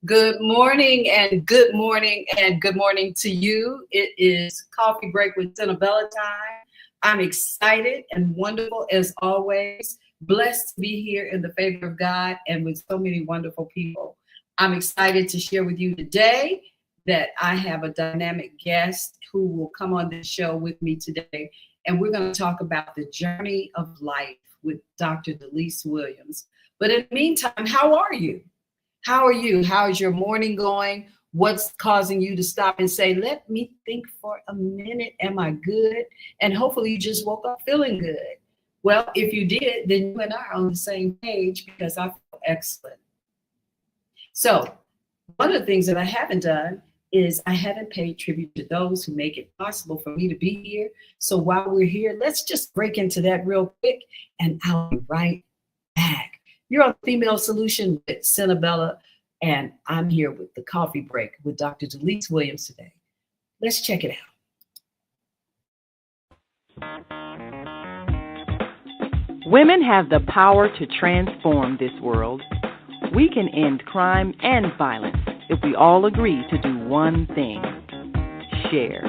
Good morning and good morning and good morning to you. It is coffee break with Senabella time. I'm excited and wonderful as always. Blessed to be here in the favor of God and with so many wonderful people. I'm excited to share with you today that I have a dynamic guest who will come on this show with me today. And we're going to talk about the journey of life with Dr. Delece Williams. But in the meantime, how are you? How are you? How is your morning going? What's causing you to stop and say, let me think for a minute. Am I good? And hopefully you just woke up feeling good. Well, if you did, then you and I are on the same page because I feel excellent. So one of the things that I haven't done is I haven't paid tribute to those who make it possible for me to be here. So while we're here, let's just break into that real quick and I'll be right back. You're on Female Solution with Senabella, and I'm here with the coffee break with Dr. Delece Williams today. Let's check it out. Women have the power to transform this world. We can end crime and violence if we all agree to do one thing: share.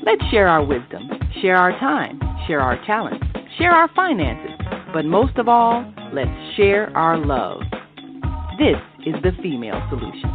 Let's share our wisdom, share our time, share our talents, share our finances, but most of all, let's share our love. This is the Female Solution.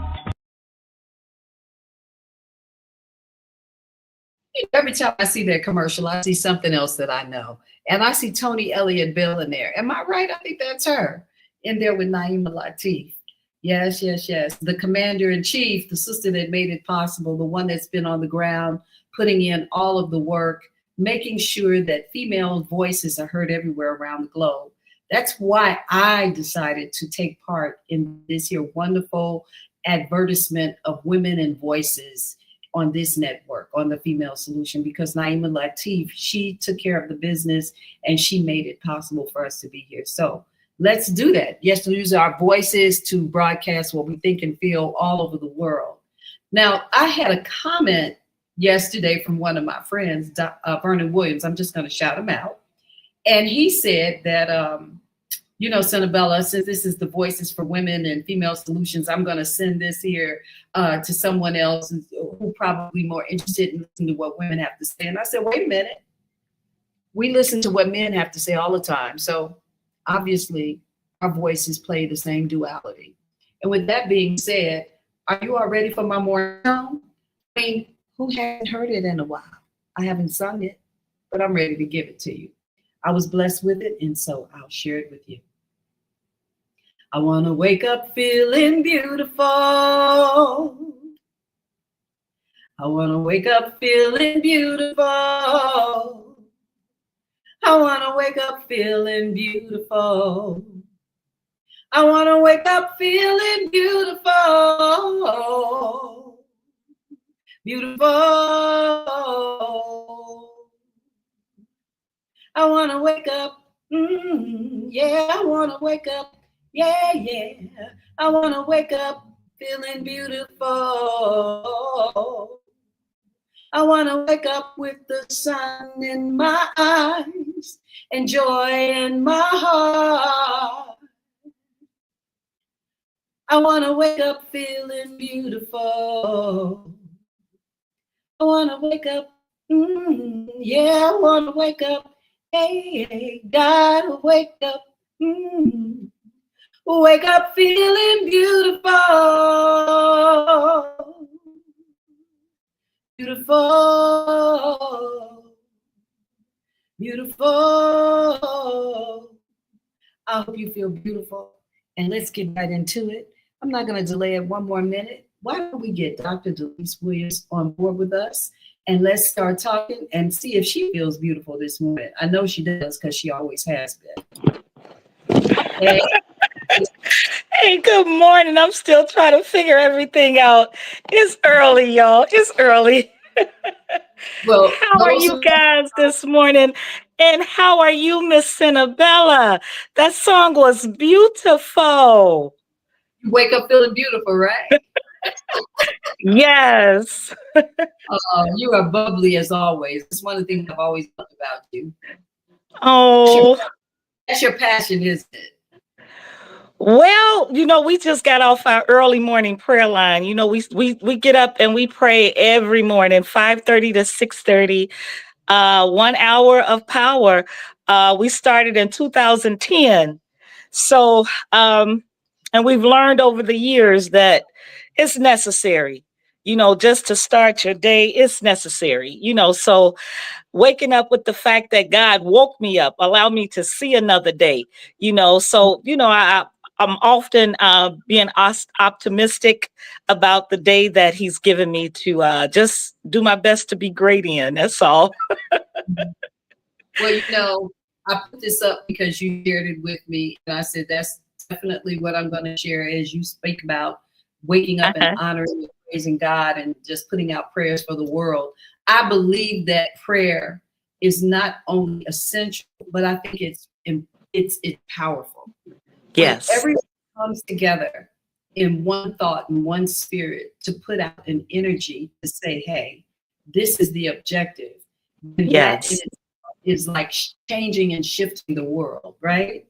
Every time I see that commercial, I see something else that I know. And I see Tony Elliott Bill in there. Am I right? I think that's her in there with Naima Latif. Yes. The commander-in-chief, the sister that made it possible, the one that's been on the ground, putting in all of the work, making sure that female voices are heard everywhere around the globe. That's why I decided to take part in this here wonderful advertisement of women and voices on this network, on the Female Solution, because Naima Latif, she took care of the business and she made it possible for us to be here. So let's do that. Yes, use our voices to broadcast what we think and feel all over the world. Now, I had a comment yesterday from one of my friends, Vernon Williams. I'm just going to shout him out. And he said that, Senabella, since this is the Voices for Women and Female Solutions, I'm going to send this here to someone else who probably more interested in listening to what women have to say. And I said, wait a minute. We listen to what men have to say all the time. So obviously our voices play the same duality. And with that being said, are you all ready for my morning song? I mean, who hasn't heard it in a while? I haven't sung it, but I'm ready to give it to you. I was blessed with it, and so I'll share it with you. I want to wake up feeling beautiful. I want to wake up feeling beautiful. I want to wake up feeling beautiful. I want to wake up feeling beautiful. Beautiful. I want to wake up. Yeah, I want to wake up. Yeah. I want to wake up feeling beautiful. I want to wake up with the sun in my eyes and joy in my heart. I want to wake up feeling beautiful. I want to wake up. Yeah, I want to wake up. Hey, gotta wake up. Wake up feeling beautiful. Beautiful. Beautiful. I hope you feel beautiful. And let's get right into it. I'm not going to delay it one more minute. Why don't we get Dr. Delece Williams on board with us? And let's start talking and see if she feels beautiful this morning. I know she does because she always has been. Hey, good morning. I'm still trying to figure everything out. It's early, y'all. It's early. Well, how are you guys this morning? And how are you, Miss Senabella? That song was beautiful. You wake up feeling beautiful, right? Yes. You are bubbly as always. It's one of the things I've always loved about you. Oh. That's your passion, isn't it? Well, we just got off our early morning prayer line. We get up and we pray every morning, 5:30 to 6:30, 1 hour of power. We started in 2010. So, and we've learned over the years that it's necessary, just to start your day, it's necessary, so waking up with the fact that God woke me up, allowed me to see another day, so, I'm often being optimistic about the day that he's given me to just do my best to be great in. That's all. Well, I put this up because you shared it with me, and I said that's definitely what I'm going to share as you speak about waking up and honoring and praising God and just putting out prayers for the world. I believe that prayer is not only essential, but I think it's powerful. Yes. When everyone comes together in one thought and one spirit to put out an energy to say, hey, this is the objective. And yes. That is like changing and shifting the world, right?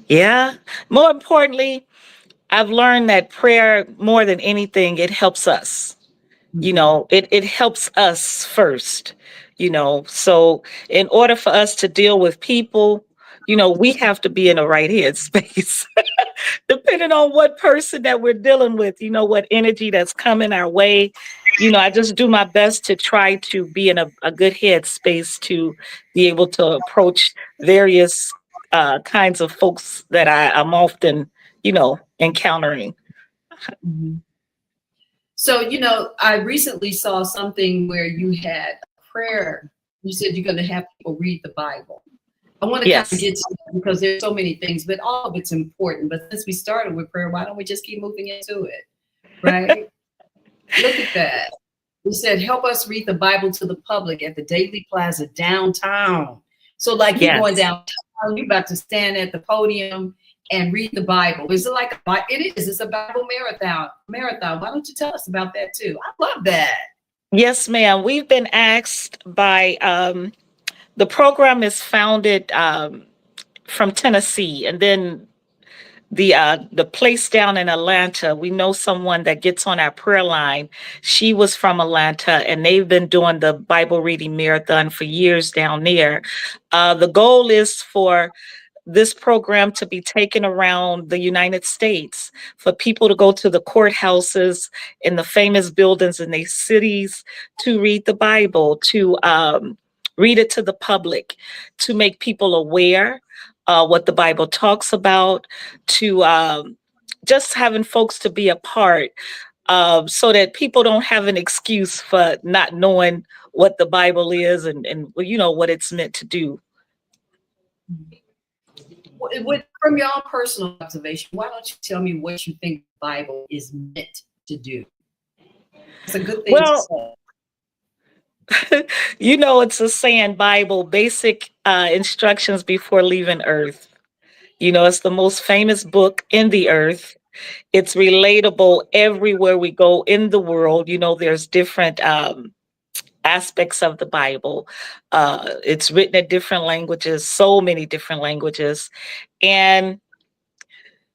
Yeah. More importantly, I've learned that prayer, more than anything, it helps us. It helps us first, So in order for us to deal with people, we have to be in the right headspace. Depending on what person that we're dealing with, what energy that's coming our way. I just do my best to try to be in a good headspace to be able to approach various kinds of folks that I'm often, encountering. Mm-hmm. So, I recently saw something where you had prayer. You said you're going to have people read the Bible. I want to kind of get to that because there's so many things, but all of it's important. But since we started with prayer, why don't we just keep moving into it? Right? Look at that. We said, help us read the Bible to the public at the Daily Plaza downtown. So like you're going downtown, you're about to stand at the podium and read the Bible. Is it like it is? It's a Bible marathon. Why don't you tell us about that too? I love that. Yes, ma'am. We've been asked by the program is founded from Tennessee, and then the place down in Atlanta, we know someone that gets on our prayer line. She was from Atlanta, and they've been doing the Bible reading marathon for years down there. The goal is for this program to be taken around the United States, for people to go to the courthouses in the famous buildings in their cities to read the Bible, to read it to the public, to make people aware what the Bible talks about, to just having folks to be a part, so that people don't have an excuse for not knowing what the Bible is and what it's meant to do. From your own personal observation, why don't you tell me what you think the Bible is meant to do? It's a good thing to say. It's a saying, Bible, basic instructions before leaving earth. It's the most famous book in the earth. It's relatable everywhere we go in the world. There's different aspects of the Bible. It's written in different languages, so many different languages. And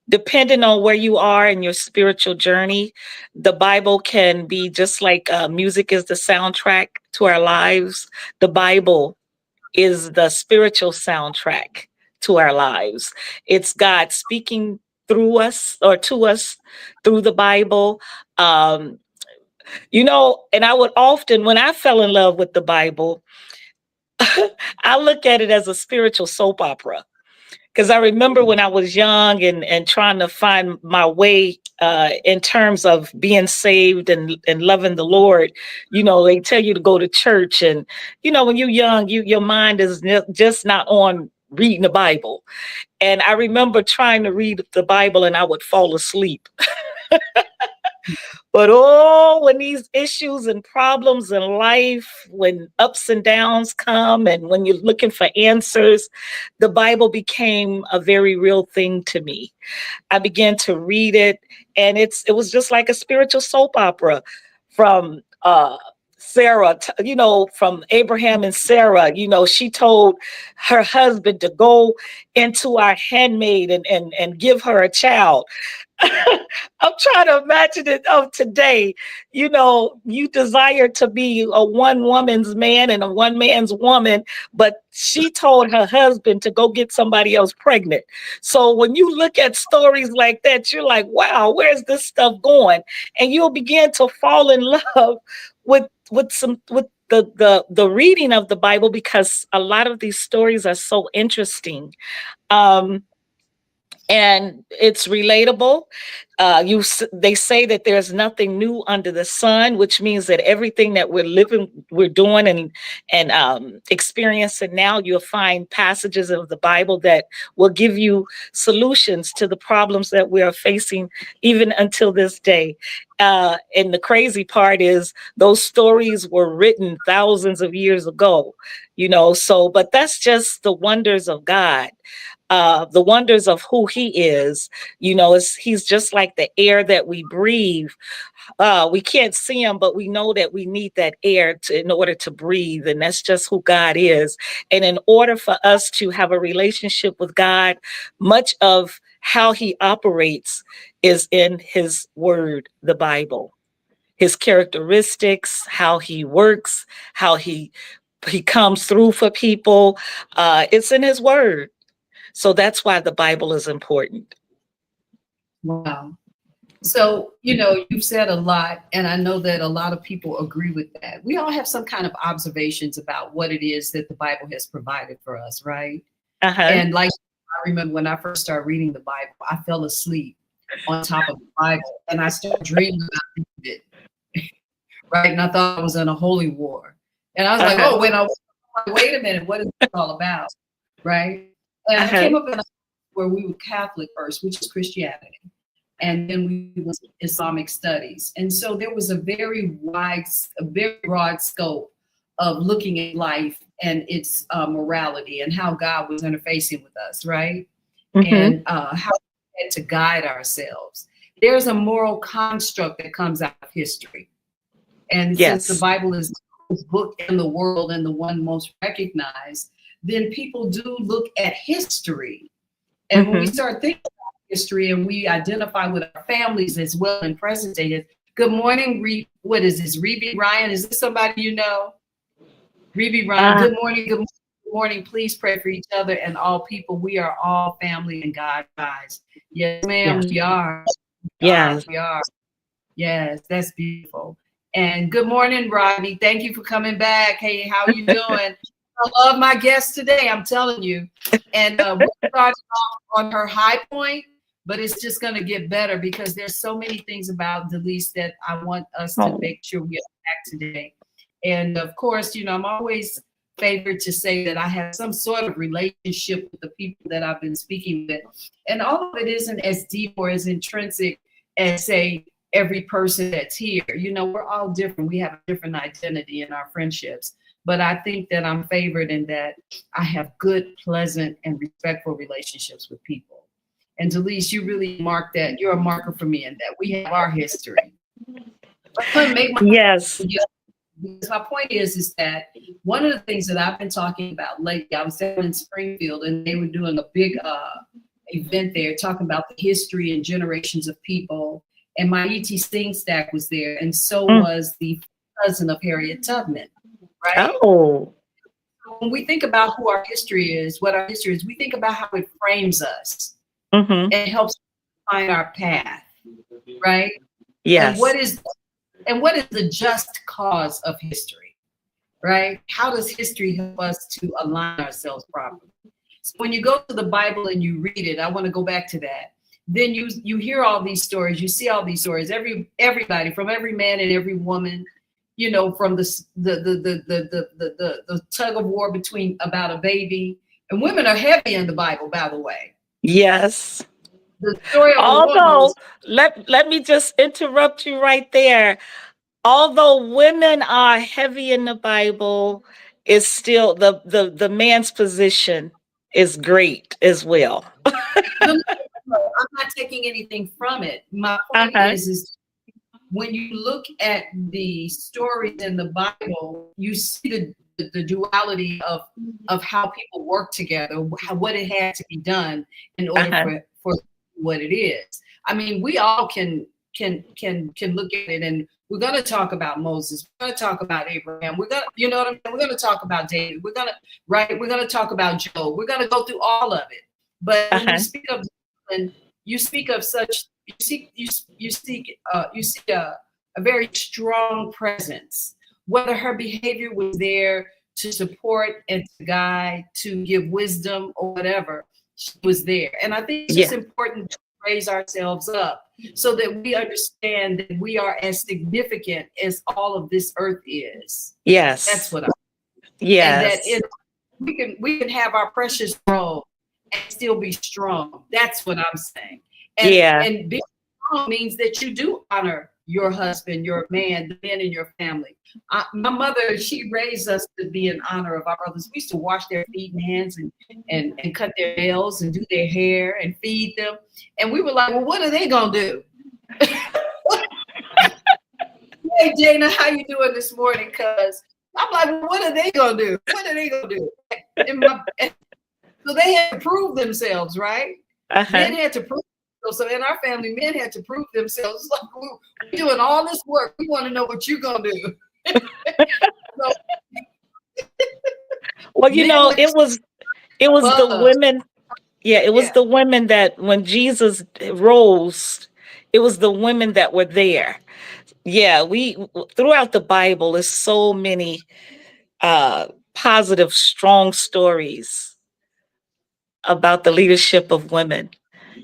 depending on where you are in your spiritual journey, the Bible can be just like music is the soundtrack to our lives. The Bible is the spiritual soundtrack to our lives. It's God speaking through us or to us through the Bible. And I would often, when I fell in love with the Bible, I look at it as a spiritual soap opera. Because I remember when I was young and trying to find my way in terms of being saved and loving the Lord, they tell you to go to church. And, when you're young, your mind is just not on reading the Bible. And I remember trying to read the Bible and I would fall asleep. But when these issues and problems in life, when ups and downs come and when you're looking for answers, the Bible became a very real thing to me. I began to read it, and it was just like a spiritual soap opera, from Sarah, from Abraham and Sarah, she told her husband to go into our handmaid and give her a child. I'm trying to imagine it of today. You desire to be a one woman's man and a one man's woman, but she told her husband to go get somebody else pregnant. So when you look at stories like that, you're like, wow, where's this stuff going? And you'll begin to fall in love with the reading of the Bible, because a lot of these stories are so interesting. Um, and it's relatable. They say that there's nothing new under the sun, which means that everything that we're doing and experiencing now, you'll find passages of the Bible that will give you solutions to the problems that we are facing even until this day. And the crazy part is those stories were written thousands of years ago, but that's just the wonders of God. The wonders of who he is. He's just like the air that we breathe. We can't see him, but we know that we need that air in order to breathe. And that's just who God is. And in order for us to have a relationship with God, much of how he operates is in his word, the Bible. His characteristics, how he works, how he comes through for people. It's in his word. So that's why the Bible is important. Wow. So, you've said a lot, and I know that a lot of people agree with that. We all have some kind of observations about what it is that the Bible has provided for us, right? Uh-huh. And like, I remember when I first started reading the Bible, I fell asleep on top of the Bible, and I started dreaming about it, right? And I thought I was in a holy war. And I was like, oh, wait a minute, what is this all about, right? And I came up in a where we were Catholic first, which is Christianity. And then we was Islamic studies. And so there was a very broad scope of looking at life and its morality and how God was interfacing with us, right? Mm-hmm. And how we had to guide ourselves. There's a moral construct that comes out of history. And since the Bible is the book in the world and the one most recognized, then people do look at history. And when we start thinking about history and we identify with our families as well in present day, good morning, what is this, Reby Ryan? Is this somebody you know? Reby Ryan, good morning. Please pray for each other and all people. We are all family in God's eyes. Yes, ma'am, we are. Yes, we are. Yes, that's beautiful. And good morning, Rodney. Thank you for coming back. Hey, how are you doing? I love my guest today, I'm telling you. And we started off on her high point, but it's just going to get better because there's so many things about Delece that I want us to make sure we unpack today. And of course, I'm always favored to say that I have some sort of relationship with the people that I've been speaking with. And all of it isn't as deep or as intrinsic as, say, every person that's here. We're all different. We have a different identity in our friendships. But I think that I'm favored in that I have good, pleasant, and respectful relationships with people. And Delece, you really mark that. You're a marker for me in that we have our history. Yes. My point is that one of the things that I've been talking about lately, I was down in Springfield and they were doing a big event there talking about the history and generations of people. And my E.T. Sting stack was there. And so was the cousin of Harriet Tubman. Right? Oh. When we think about who our history is, what our history is, we think about how it frames us and helps us find our path, right? Yes. And what is the just cause of history, right? How does history help us to align ourselves properly? So when you go to the Bible and you read it, I want to go back to that. Then you hear all these stories, you see all these stories, everybody, from every man and every woman, from the tug of war about a baby. And women are heavy in the Bible, by the way. Yes. The story of although let me just interrupt you right there. Although women are heavy in the Bible, is still the man's position is great as well. I'm not taking anything from it. My point is when you look at the stories in the Bible, you see the duality of how people work together, what it had to be done in order for what it is. I mean, we all can look at it, and we're going to talk about Moses. We're going to talk about Abraham. We're going to, you know what I mean? We're going to talk about David. We're going to talk about Job. We're going to go through all of it. But when you speak of, and you speak of such, you see a very strong presence. Whether her behavior was there to support and to guide, to give wisdom or whatever, she was there. And I think it's just important to raise ourselves up so that we understand that we are as significant as all of this earth is. Yes. That's what yes. And that we can have our precious role and still be strong. That's what I'm saying. And being strong means that you do honor your husband, your man, the men in your family. My mother, she raised us to be in honor of our brothers. We used to wash their feet and hands and cut their nails and do their hair and feed them. And we were like, well, what are they going to do? Hey, Jana, how you doing this morning? Because I'm like, well, what are they going to do? What are they going to do? So they had to prove themselves, right? Men had to prove. So in our family, men had to prove themselves. It's like, we're doing all this work. We want to know what you're going to do. Well, you know, it was the women. Yeah, it was the women that when Jesus rose, it was the women that were there. Yeah, we throughout the Bible, there's so many positive, strong stories about the leadership of women.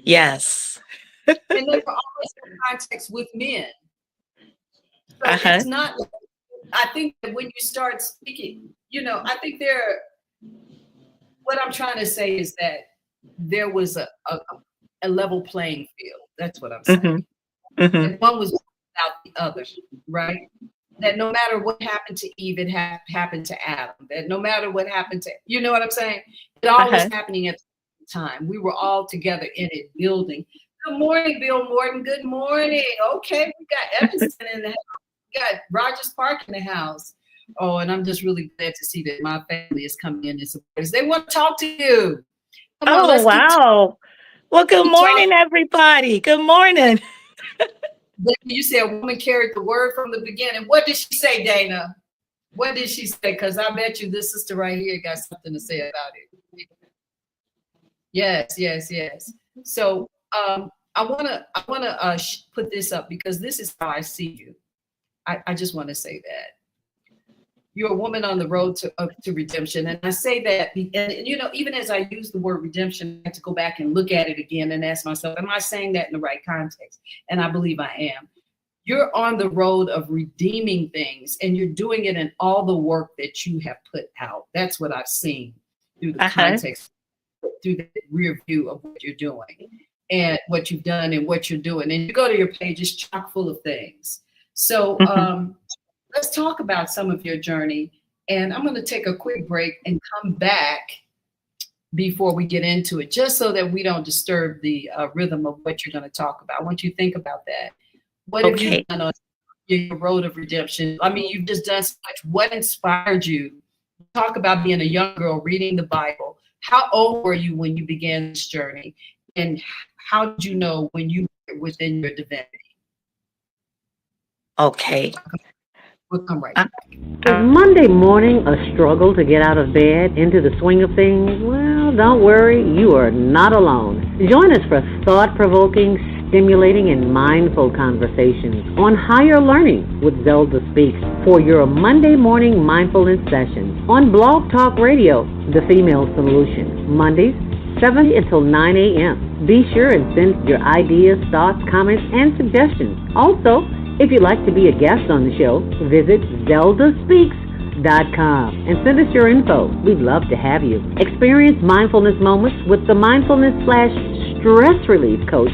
Yes. And they were always in context with men. So it's not, I think that when you start speaking, you know, I think what I'm trying to say is that there was a level playing field. That's what I'm saying. And one was without the other, right? That no matter what happened to Eve, it happened to Adam. That no matter what happened to, you know what I'm saying? It all was happening at the same time. We were all together in it, building. Good morning, Bill Morton. Good morning. Okay, we got Evanston in the house. We got Rogers Park in the house. Oh, and I'm just really glad to see that my family is coming in and support us. They want to talk to you. Come on, wow. Well, good morning, everybody. Good morning. You said a woman carried the word from the beginning. What did she say, Dana? What did she say? Because I bet you this sister right here got something to say about it. Yes. So I wanna put this up because this is how I see you. I just want to say that you're a woman on the road to redemption, and I say that, and you know, even as I use the word redemption, I have to go back and look at it again and ask myself, am I saying that in the right context? And I believe I am. You're on the road of redeeming things, and you're doing it in all the work that you have put out. That's what I've seen through the context, through the rear view of what you're doing and what you've done and what you're doing. And you go to your page, it's chock full of things. So let's talk about some of your journey. And I'm going to take a quick break and come back before we get into it, just so that we don't disturb the rhythm of what you're going to talk about. I want you to think about that. What have you done on your road of redemption? I mean, you've just done so much. What inspired you? Talk about being a young girl reading the Bible. How old were you when you began this journey? And how did you know when you were within your divinity? Okay. We'll come right back. Is Monday morning a struggle to get out of bed, into the swing of things? Well, don't worry, you are not alone. Join us for thought-provoking, stimulating, and mindful conversations on higher learning with Zelda Speaks for your Monday morning mindfulness sessions on Blog Talk Radio, The Female Solution, Mondays, 7 until 9 a.m. Be sure and send your ideas, thoughts, comments, and suggestions. Also, if you'd like to be a guest on the show, visit zeldaspeaks.com and send us your info. We'd love to have you. Experience mindfulness moments with the mindfulness/stress relief coach,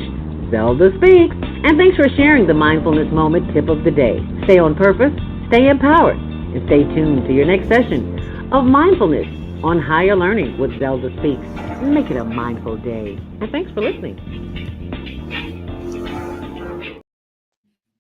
Zelda Speaks. And thanks for sharing the mindfulness moment tip of the day. Stay on purpose, stay empowered, and stay tuned to your next session of mindfulness on Higher Learning with Zelda Speaks. Make it a mindful day. And thanks for listening.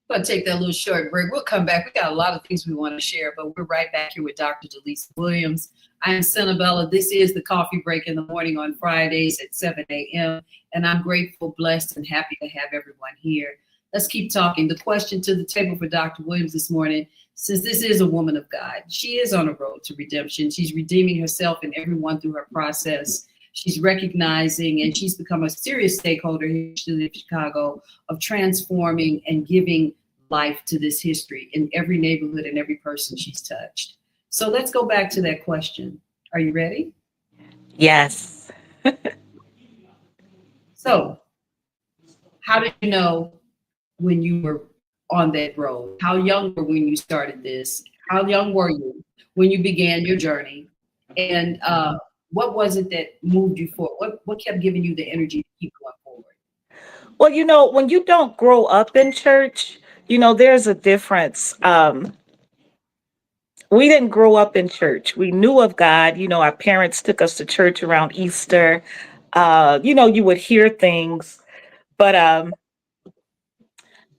We're going to take that little short break. We'll come back. We got a lot of things we want to share, but we're right back here with Dr. Delece Williams. I am Senabella. This is the coffee break in the morning on Fridays at 7 a.m. And I'm grateful, blessed, and happy to have everyone here. Let's keep talking. The question to the table for Dr. Williams this morning, since this is a woman of God, she is on a road to redemption. She's redeeming herself and everyone through her process. She's recognizing, and she's become a serious stakeholder here in Chicago of transforming and giving life to this history in every neighborhood and every person she's touched. So let's go back to that question. Are you ready? Yes. So how did you know when you were on that road? How young were you when you started this? How young were you when you began your journey? And what was it that moved you forward? What kept giving you the energy to keep going forward? Well, when you don't grow up in church, there's a difference. We didn't grow up in church. We knew of God. Our parents took us to church around Easter. You would hear things, but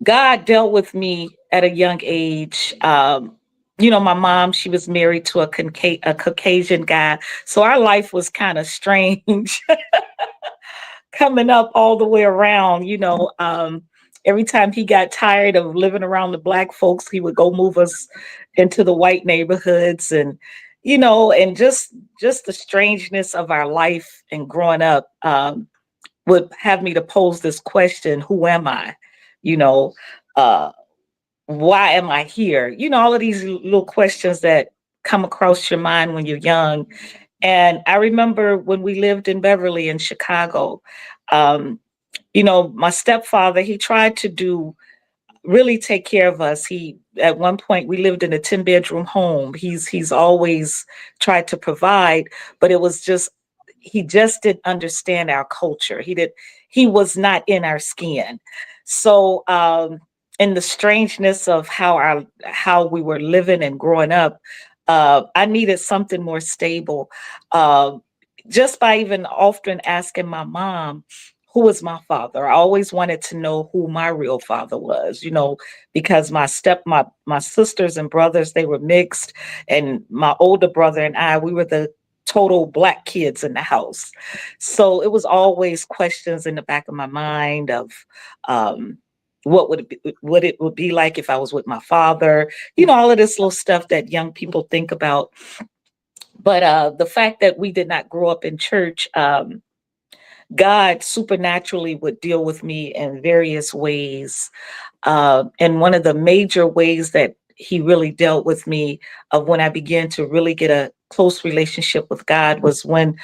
God dealt with me at a young age. My mom, she was married to a Caucasian guy. So our life was kind of strange coming up all the way around. Every time he got tired of living around the black folks, he would go move us into the white neighborhoods, and and just the strangeness of our life and growing up would have me to pose this question: who am I? Uh, why am I here? All of these little questions that come across your mind when you're young. And I remember when we lived in Beverly in Chicago, my stepfather, he tried to really take care of us. At one point we lived in a 10-bedroom home. He's always tried to provide, but it was just, he just didn't understand our culture. He was not in our skin. So in the strangeness of how we were living and growing up, I needed something more stable. Just by even often asking my mom, who was my father? I always wanted to know who my real father was, because my sisters and brothers, they were mixed, and my older brother and I, we were the total Black kids in the house. So it was always questions in the back of my mind of what it would be like if I was with my father, all of this little stuff that young people think about. But the fact that we did not grow up in church, God supernaturally would deal with me in various ways. And one of the major ways that he really dealt with me of when I began to really get a close relationship with God was when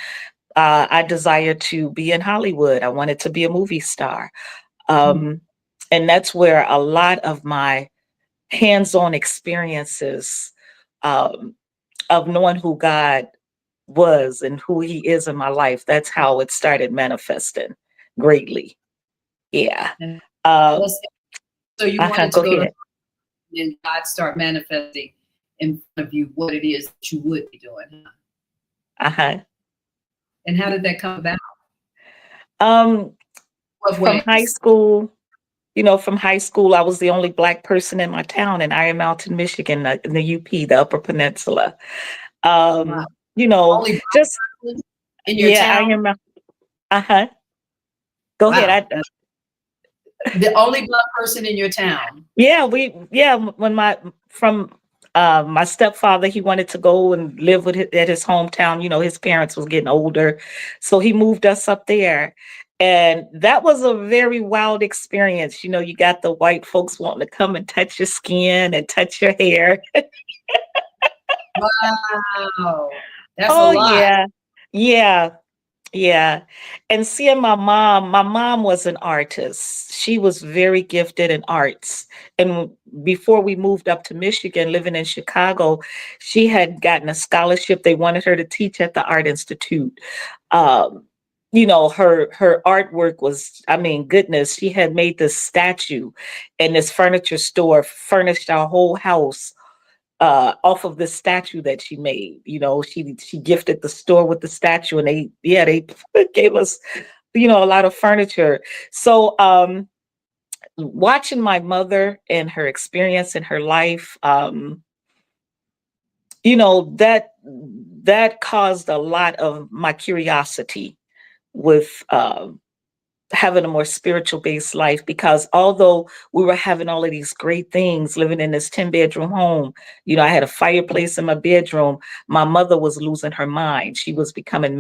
I desired to be in Hollywood. I wanted to be a movie star. And that's where a lot of my hands-on experiences of knowing who God was and who he is in my life, that's how it started manifesting greatly. Yeah. So you wanted to go ahead. and God start manifesting in front of you what it is that you would be doing. And how did that come about? From high school, I was the only Black person in my town in Iron Mountain, Michigan, in the UP, the Upper Peninsula. Wow. Only just in your town. Go ahead. The only Black person in your town. When my stepfather, he wanted to go and live at his hometown. His parents was getting older, so he moved us up there. And that was a very wild experience. You got the white folks wanting to come and touch your skin and touch your hair. Wow. That's a lot. Yeah. And seeing my mom was an artist. She was very gifted in arts. And before we moved up to Michigan, living in Chicago, she had gotten a scholarship. They wanted her to teach at the Art Institute. Her artwork was, goodness, she had made this statue, and this furniture store furnished our whole house off of the statue that she made. She gifted the store with the statue, and they gave us, a lot of furniture. So watching my mother and her experience in her life, that caused a lot of my curiosity with having a more spiritual based life, because although we were having all of these great things living in this 10-bedroom home, I had a fireplace in my bedroom, my mother was losing her mind. She was becoming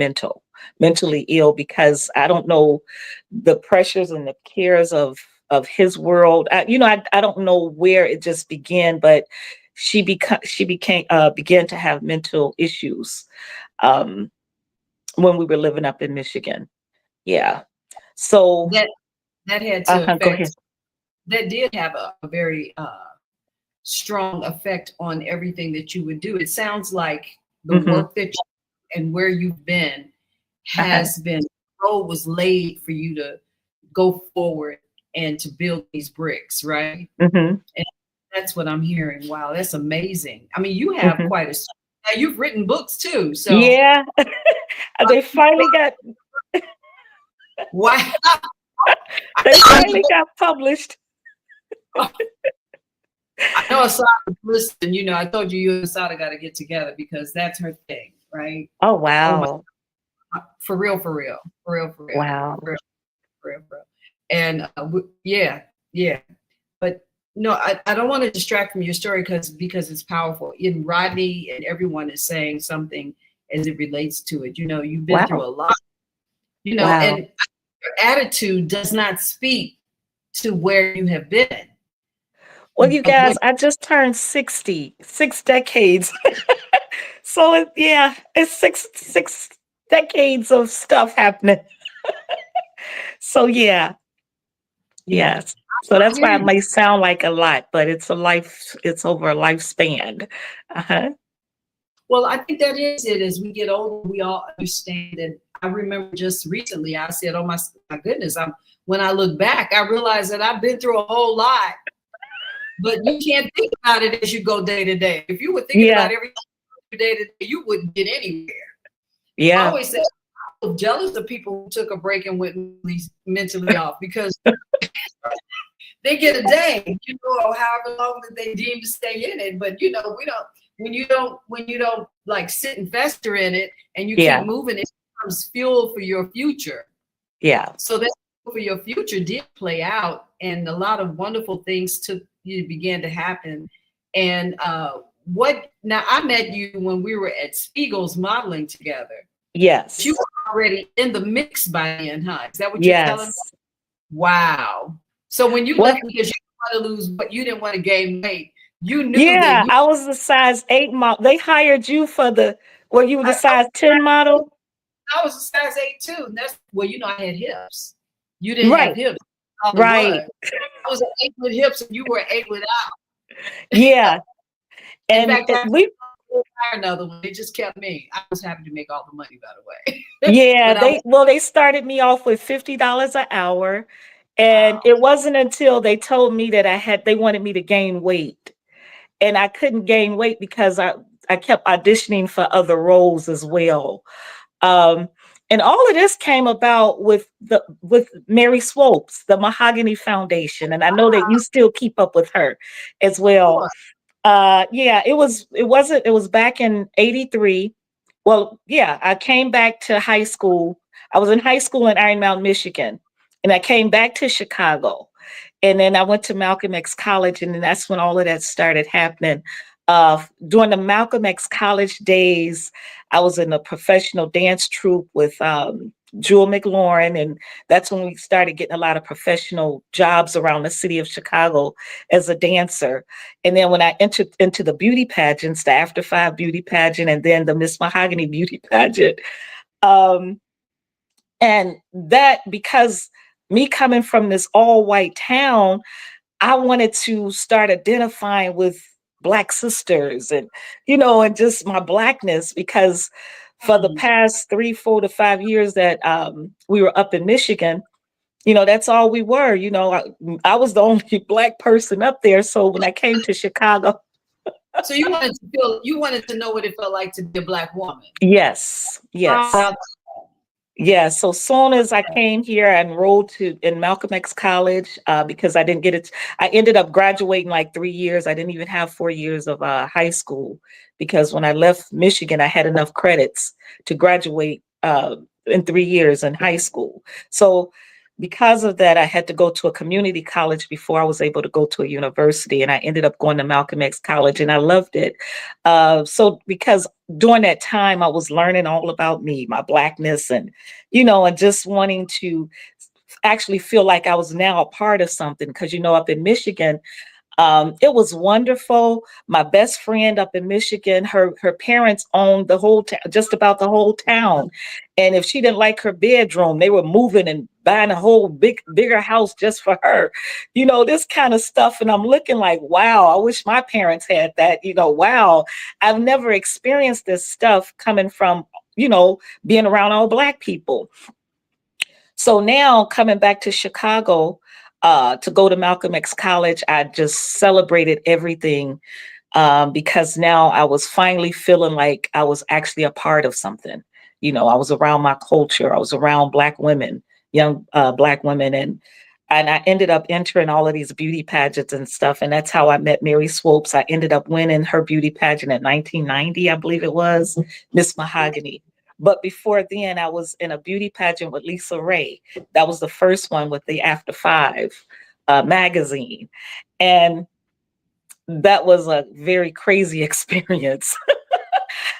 mentally ill, because I don't know, the pressures and the cares of his world. I don't know where it just began, but began to have mental issues um, when we were living up in Michigan. Yeah. So that had to go affect. ahead. That did have a very strong effect on everything that you would do. It sounds like the work that you and where you've been has been, road was laid for you to go forward and to build these bricks, right? And that's what I'm hearing. Wow, that's amazing. I mean, you have quite a. Now you've written books too, so yeah, they finally got. Wow. They finally got published. I know Asada listen, I told you and Asada got to get together because that's her thing, right? Oh, wow. For real. Wow. For real. And yeah. But no, I don't want to distract from your story because it's powerful. In Rodney and everyone is saying something as it relates to it. You've been through a lot, and your attitude does not speak to where you have been. Well, you guys, I just turned 60, 6 decades. So it's six decades of stuff happening. So yes. So that's why it may sound like a lot, but it's over a lifespan. Well, I think that is it. As we get older, we all understand it. I remember just recently, I said, "Oh my goodness!" When I look back, I realize that I've been through a whole lot. But you can't think about it as you go day to day. If you were thinking about everything day to day, you wouldn't get anywhere. Yeah. I always say I'm jealous of people who took a break and went mentally off, because they get a day, however long that they deem to stay in it. But we don't. When you don't like sit and fester in it, and you keep moving, it becomes fuel for your future. Yeah. So that for your future did play out, and a lot of wonderful things began to happen. And now I met you when we were at Spiegel's modeling together. Yes. You were already in the mix by then, huh? Is that what you're telling me? Wow. So when you left because you didn't want to lose, but you didn't want to gain weight, you knew that I was the size 8 model. They hired you for you were the size 10 model? I was a size 8 too. And that's I had hips. You didn't have hips. Right. I was an 8 with hips and you were an 8 without. Yeah. And in fact, we another one. They just kept me. I was happy to make all the money, by the way. Yeah, they started me off with $50 an hour. And it wasn't until they told me that they wanted me to gain weight. And I couldn't gain weight because I kept auditioning for other roles as well. And all of this came about with Mary Swopes, the Mahogany Foundation. And I know that you still keep up with her as well. It was back in 83. Well, I came back to high school. I was in high school in Iron Mountain, Michigan, and I came back to Chicago. And then I went to Malcolm X College, and then that's when all of that started happening. During the Malcolm X College days, I was in a professional dance troupe with Jewel McLaurin, and that's when we started getting a lot of professional jobs around the city of Chicago as a dancer. And then when I entered into the beauty pageants, the After 5 beauty pageant, and then the Miss Mahogany beauty pageant, and that, because me coming from this all-white town, I wanted to start identifying with Black sisters and just my Blackness, because for the past 3, 4 to 5 years that we were up in Michigan, that's all we were. I was the only Black person up there. So when I came to Chicago. So you wanted to know what it felt like to be a Black woman. Yes. Yeah, so soon as I came here, I enrolled in Malcolm X College because I didn't get it. I ended up graduating like 3 years. I didn't even have 4 years of high school because when I left Michigan, I had enough credits to graduate in 3 years in high school. So because of that, I had to go to a community college before I was able to go to a university, and I ended up going to Malcolm X College, and I loved it. So because during that time, I was learning all about me, my blackness, and and just wanting to actually feel like I was now a part of something. Because up in Michigan, it was wonderful. My best friend up in Michigan, her parents owned the whole just about the whole town. And if she didn't like her bedroom, they were moving and buying a whole bigger house just for her. This kind of stuff. And I'm looking like, wow, I wish my parents had that. Wow, I've never experienced this stuff coming from, being around all Black people. So now coming back to Chicago to go to Malcolm X College, I just celebrated everything because now I was finally feeling like I was actually a part of something. I was around my culture. I was around Black women, young Black women, and I ended up entering all of these beauty pageants and stuff. And that's how I met Mary Swopes. I ended up winning her beauty pageant in 1990, I believe it was, Miss Mahogany. But before then, I was in a beauty pageant with Lisa Ray. That was the first one with the After Five magazine. And that was a very crazy experience.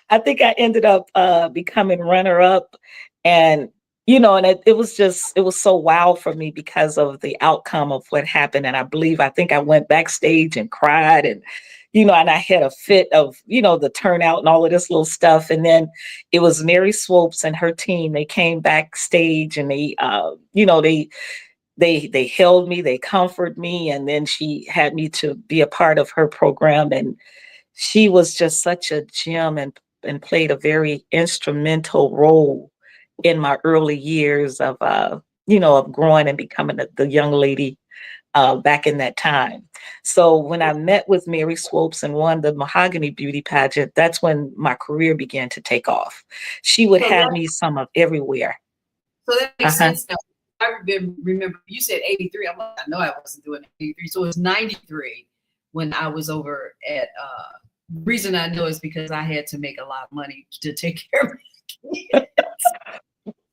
I think I ended up becoming runner up. And, and it was so wow for me because of the outcome of what happened. And I think I went backstage and cried and, and I had a fit of, the turnout and all of this little stuff. And then it was Mary Swopes and her team. They came backstage and they held me, they comforted me. And then she had me to be a part of her program. And she was just such a gem and played a very instrumental role in my early years of, of growing and becoming the young lady back in that time. So when I met with Mary Swopes and won the Mahogany Beauty Pageant, that's when my career began to take off. She would have me some of everywhere. So that makes sense now. I remember you said 83. I know I wasn't doing 83. So it was 93 when I was over at, the reason I know is because I had to make a lot of money to take care of my kids.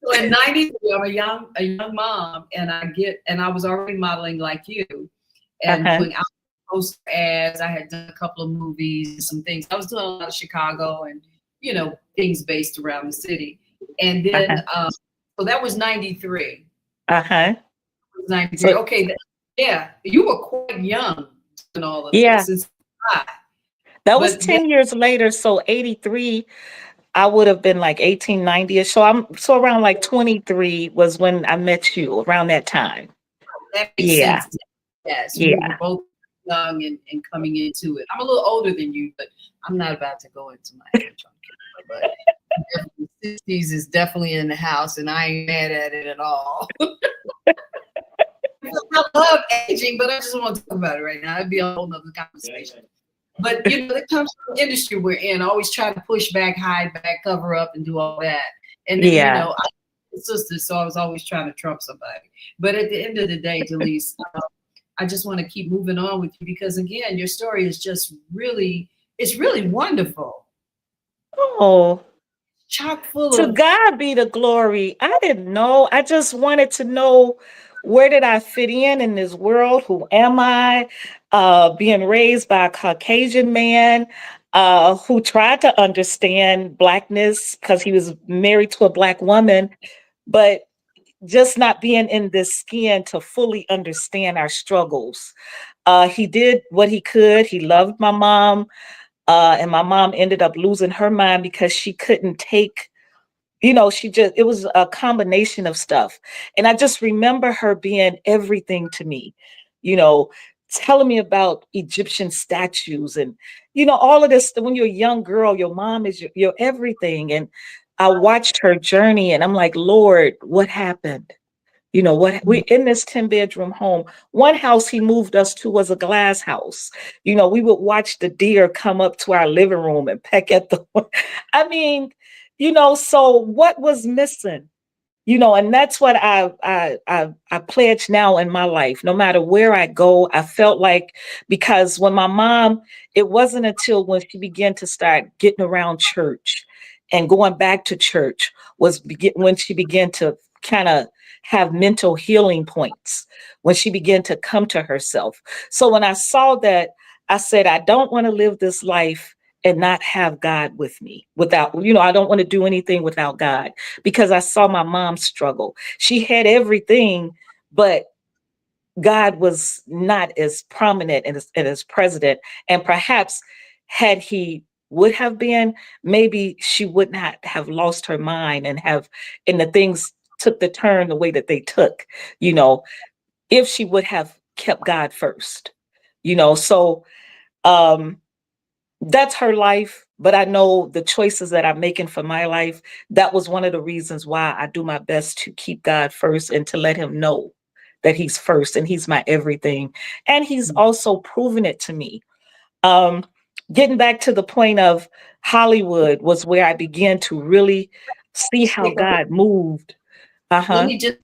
So in 93, I'm a young mom, and I was already modeling like you and doing out poster ads. I had done a couple of movies, some things. I was doing a lot of Chicago and, things based around the city. And then, so that was 93. 93. So, okay. Yeah. You were quite young and all of this. That was 10 years later. So 83, I would have been like 18, 90ish. So around like 23 was when I met you, around that time. That makes sense. Yes. We were both young and coming into it. I'm a little older than you, but I'm not about to go into my age on camera. But the 60s is definitely in the house, and I ain't mad at it at all. I love aging, but I just want to talk about it right now. It'd be a whole nother conversation. But it comes from the industry we're in, always trying to push back, hide back, cover up, and do all that. And then, I'm a sister, so I was always trying to trump somebody. But at the end of the day, Delece, I just want to keep moving on with you because, again, your story is just it's really wonderful. Oh, chock full to God be the glory. I didn't know. I just wanted to know, where did I fit in this world? Who am I? Being raised by a Caucasian man who tried to understand Blackness because he was married to a Black woman, but just not being in this skin to fully understand our struggles. He did what he could. He loved my mom. And my mom ended up losing her mind because she couldn't take, it was a combination of stuff. And I just remember her being everything to me, telling me about Egyptian statues and, all of this. When you're a young girl, your mom is your everything. And I watched her journey and I'm like, Lord, what happened? We in this 10-bedroom home. One house he moved us to was a glass house. We would watch the deer come up to our living room and peck at the, I mean, so what was missing? And that's what I pledge now in my life. No matter where I go, I felt like, because when my mom, it wasn't until when she began to start getting around church and going back to church when she began to kind of have mental healing points, when she began to come to herself. So when I saw that, I said, I don't want to live this life and not have God with me, I don't want to do anything without God, because I saw my mom struggle. She had everything, but God was not as prominent and as president. And perhaps had he would have been, maybe she would not have lost her mind and the things took the turn the way that they took, if she would have kept God first, so, um, that's her life, but I know the choices that I'm making for my life. That was one of the reasons why I do my best to keep God first and to let him know that he's first and he's my everything. And he's also proven it to me. Um, Getting back to the point of Hollywood was where I began to really see how God moved. Let Uh-huh. me just,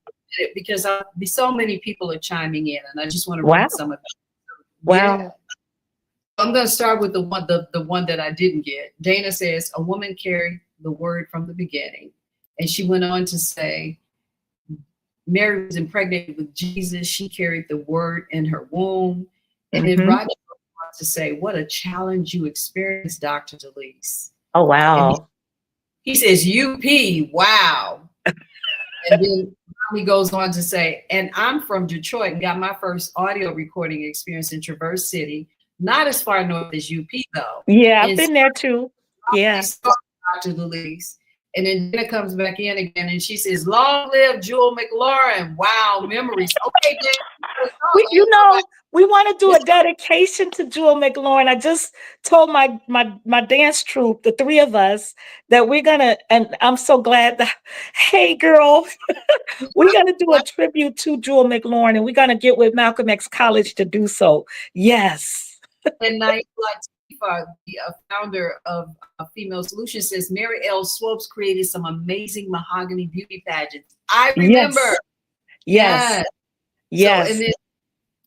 because so many people are chiming in, and I just want to Wow. read some of them. Wow. Yeah. I'm going to start with the one that I didn't get. Dana says, a woman carried the word from the beginning. And she went on to say, Mary was impregnated with Jesus. She carried the word in her womb. And then Roger wants to say, what a challenge you experienced, Dr. Delece. Oh, wow. And he says, UP, wow. And then he goes on to say, and I'm from Detroit and got my first audio recording experience in Traverse City. Not as far north as UP, though. Yeah, I've been there too. Yeah. Dr. Delece. And then Jenna comes back in again and she says, long live Jewel McLaurin. Wow, memories. Okay, Jenna. We want to do a dedication to Jewel McLaurin. I just told my dance troupe, the three of us, that we're going to, and I'm so glad that, hey, girl, we're going to do a tribute to Jewel McLaurin, and we're going to get with Malcolm X College to do so. Yes. And Naima Latifah, the founder of Female Solutions, says Mary L. Swopes created some amazing mahogany beauty pageants. I remember. Yes. Yes. So, and then,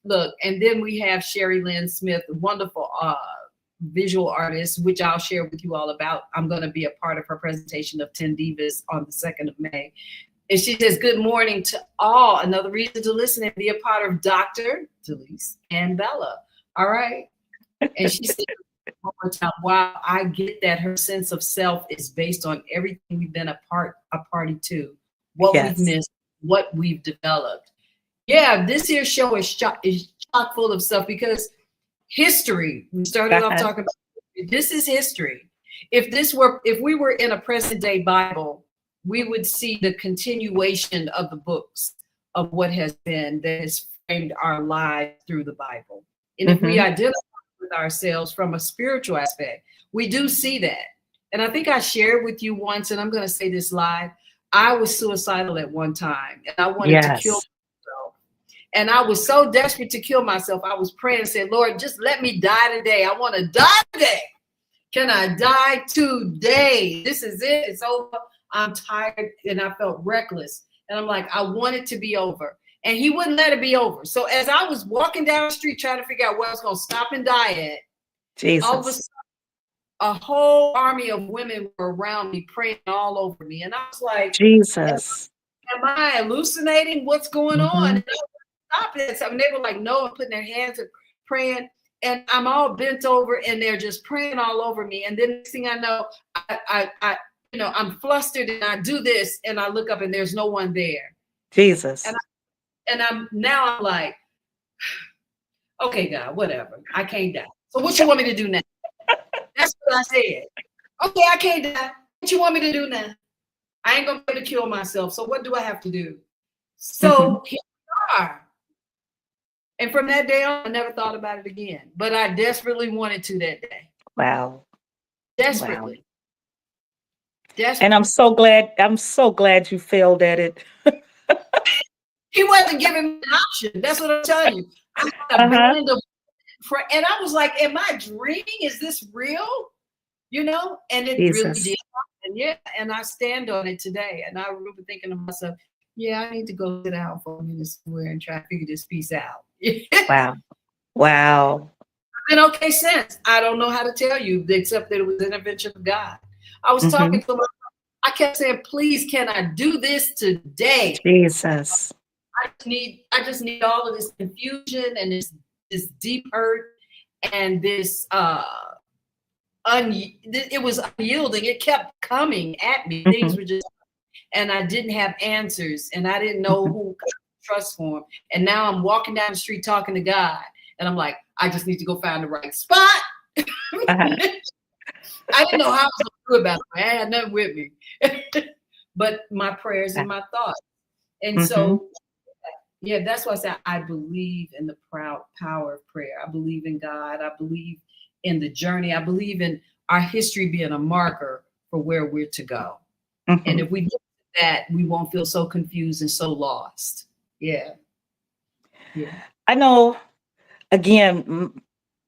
look, and then we have Sherry Lynn Smith, wonderful visual artist, which I'll share with you all about. I'm going to be a part of her presentation of 10 Divas on the 2nd of May. And she says, good morning to all. Another reason to listen and be a part of Dr. Delece and Bella. All right. And she said, one more time, wow, I get that her sense of self is based on everything we've been a party to, what we've missed, what we've developed. Yeah, this year's show is chock full of stuff because history. We started off talking about history. This is history. If we were in a present day Bible, we would see the continuation of the books of what has been that has framed our lives through the Bible. And if we identify with ourselves from a spiritual aspect, we do see that. And I think I shared with you once, and I'm going to say this live. I was suicidal at one time, and I wanted to kill myself. And I was so desperate to kill myself. I was praying and said, Lord, just let me die today. I want to die today. Can I die today? This is it. It's over. I'm tired. And I felt reckless. And I'm like, I want it to be over. And he wouldn't let it be over. So as I was walking down the street trying to figure out where I was going to stop and die at, Jesus. all of a sudden, a whole army of women were around me, praying all over me. And I was like, Jesus. Am I hallucinating? What's going on? And stop it. So they were like, no, and putting their hands and praying. And I'm all bent over and they're just praying all over me. And then next thing I know, I'm flustered and I do this and I look up and there's no one there. Jesus. And I'm like, okay, God, whatever. I can't die. So what you want me to do now? That's what I said. Okay, I can't die. What you want me to do now? I ain't gonna be able to kill myself. So what do I have to do? So here we are. And from that day on, I never thought about it again. But I desperately wanted to that day. Wow. Desperately. Wow. Desperately. And I'm so glad you failed at it. He wasn't giving me an option. That's what I'm telling you. I had a band of, and I was like, am I dreaming? Is this real? And it really did And yeah, and I stand on it today. And I remember thinking to myself, yeah, I need to go sit down for a minute somewhere and try to figure this piece out. Wow. Wow. I've been okay since. I don't know how to tell you, except that it was an intervention of God. I was talking to my, I kept saying, please, can I do this today? Jesus. I just need all of this confusion and this deep hurt and this it was unyielding. It kept coming at me. Things were just, and I didn't have answers, and I didn't know who could trust for him. And now I'm walking down the street talking to God, and I'm like, I just need to go find the right spot. I didn't know how I was going to do about it. I had nothing with me, but my prayers and my thoughts. And so, yeah, that's why I say I believe in the power of prayer. I believe in God. I believe in the journey. I believe in our history being a marker for where we're to go. And if we look at that, we won't feel so confused and so lost. Yeah. I know, again,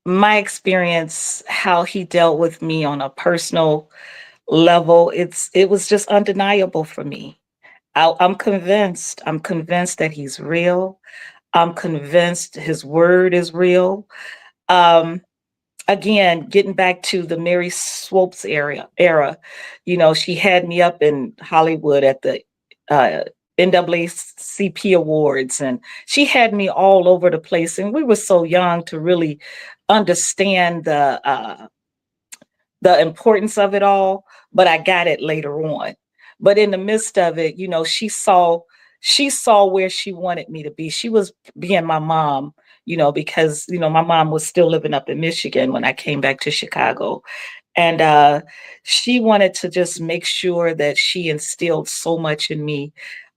my experience, how he dealt with me on a personal level, it was just undeniable for me. I'm convinced that he's real. I'm convinced his word is real. Again, getting back to the Mary Swope's era, she had me up in Hollywood at the NAACP awards, and she had me all over the place. And we were so young to really understand the importance of it all, but I got it later on. But in the midst of it, she saw where she wanted me to be. She was being my mom, because, my mom was still living up in Michigan when I came back to Chicago. And she wanted to just make sure that she instilled so much in me.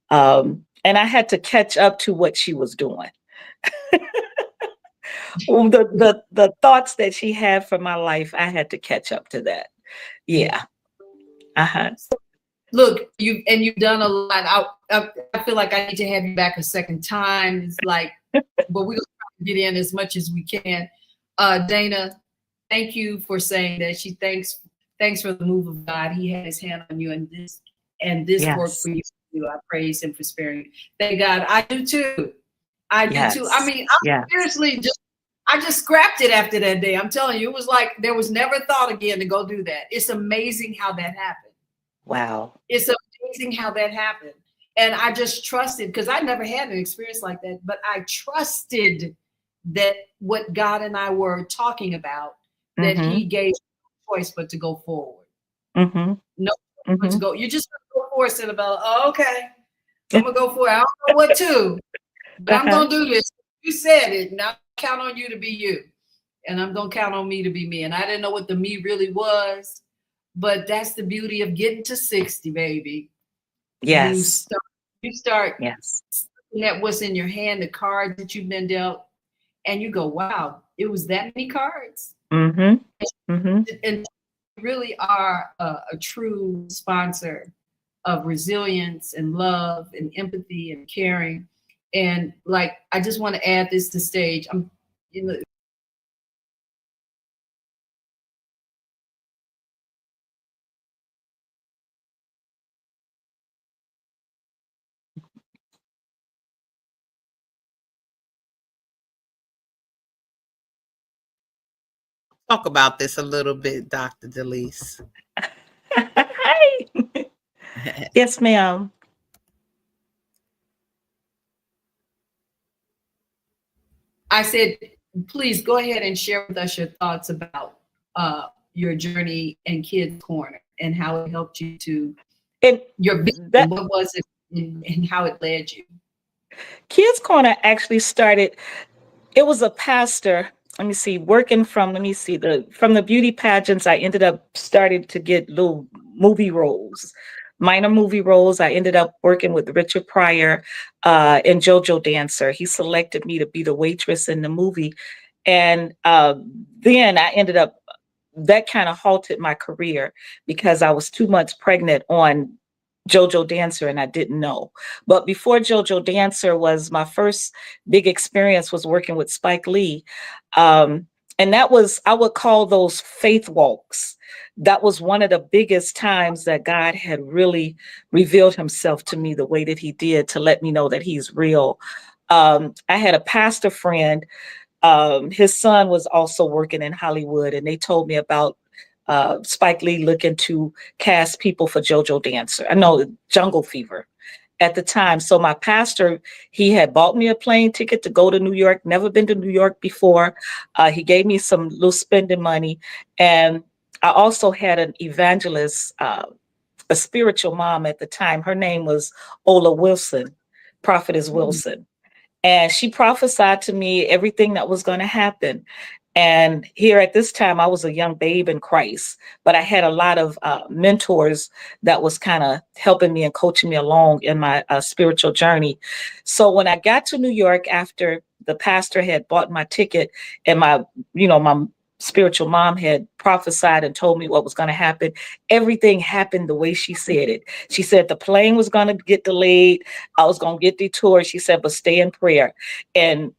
And I had to catch up to what she was doing. The thoughts that she had for my life, I had to catch up to that. Yeah. Look, you've done a lot. I feel like I need to have you back a second time. It's like, but we're gonna try to get in as much as we can. Dana, thank you for saying that. She thanks for the move of God. He had his hand on you, and this work for you. I praise him for sparing you. Thank God. I do too. I mean, seriously I just scrapped it after that day. I'm telling you, it was like there was never thought again to go do that. It's amazing how that happened. Wow. It's amazing how that happened. And I just trusted, because I never had an experience like that, but I trusted that what God and I were talking about, that he gave no choice but to go forward. No but to go. You just go forward, Senabella. Oh, okay. I'm going to go for it. I don't know what to, but I'm going to do this. You said it. Now count on you to be you. And I'm going to count on me to be me. And I didn't know what the me really was. But that's the beauty of getting to 60, baby. Yes. You start looking at what's in your hand, the cards that you've been dealt, and you go, wow, it was that many cards. And you really are a true sponsor of resilience and love and empathy and caring. And like, I just want to add this to stage. Talk about this a little bit, Dr. Delece. Yes, ma'am. I said, please go ahead and share with us your thoughts about your journey in Kids Corner and how it helped you to your vision. What was it and how it led you? Kids Corner actually started, it was a pastor, working from the beauty pageants. I ended up starting to get little movie roles, minor movie roles. I ended up working with Richard Pryor in JoJo Dancer. He selected me to be the waitress in the movie. And then I ended up, that kind of halted my career because I was 2 months pregnant on JoJo Dancer and I didn't know. But before JoJo Dancer was my first big experience was working with Spike Lee. And that was, I would call those faith walks that was one of the biggest times that God had really revealed himself to me the way that he did, to let me know that he's real. I had a pastor friend. His son was also working in Hollywood, and they told me about Spike Lee looking to cast people for JoJo Dancer. I know, Jungle Fever at the time. So my pastor, he had bought me a plane ticket to go to New York. Never been to New York before. He gave me some little spending money, and I also had an evangelist, a spiritual mom at the time. Her name was Ola Wilson, Prophetess Wilson, and she prophesied to me everything that was going to happen. And here at this time, I was a young babe in Christ, but I had a lot of mentors that was kind of helping me and coaching me along in my spiritual journey. So when I got to New York after the pastor had bought my ticket, and my spiritual mom had prophesied and told me what was going to happen, everything happened the way she said it. She said the plane was going to get delayed. I was going to get detoured. She said, but stay in prayer. And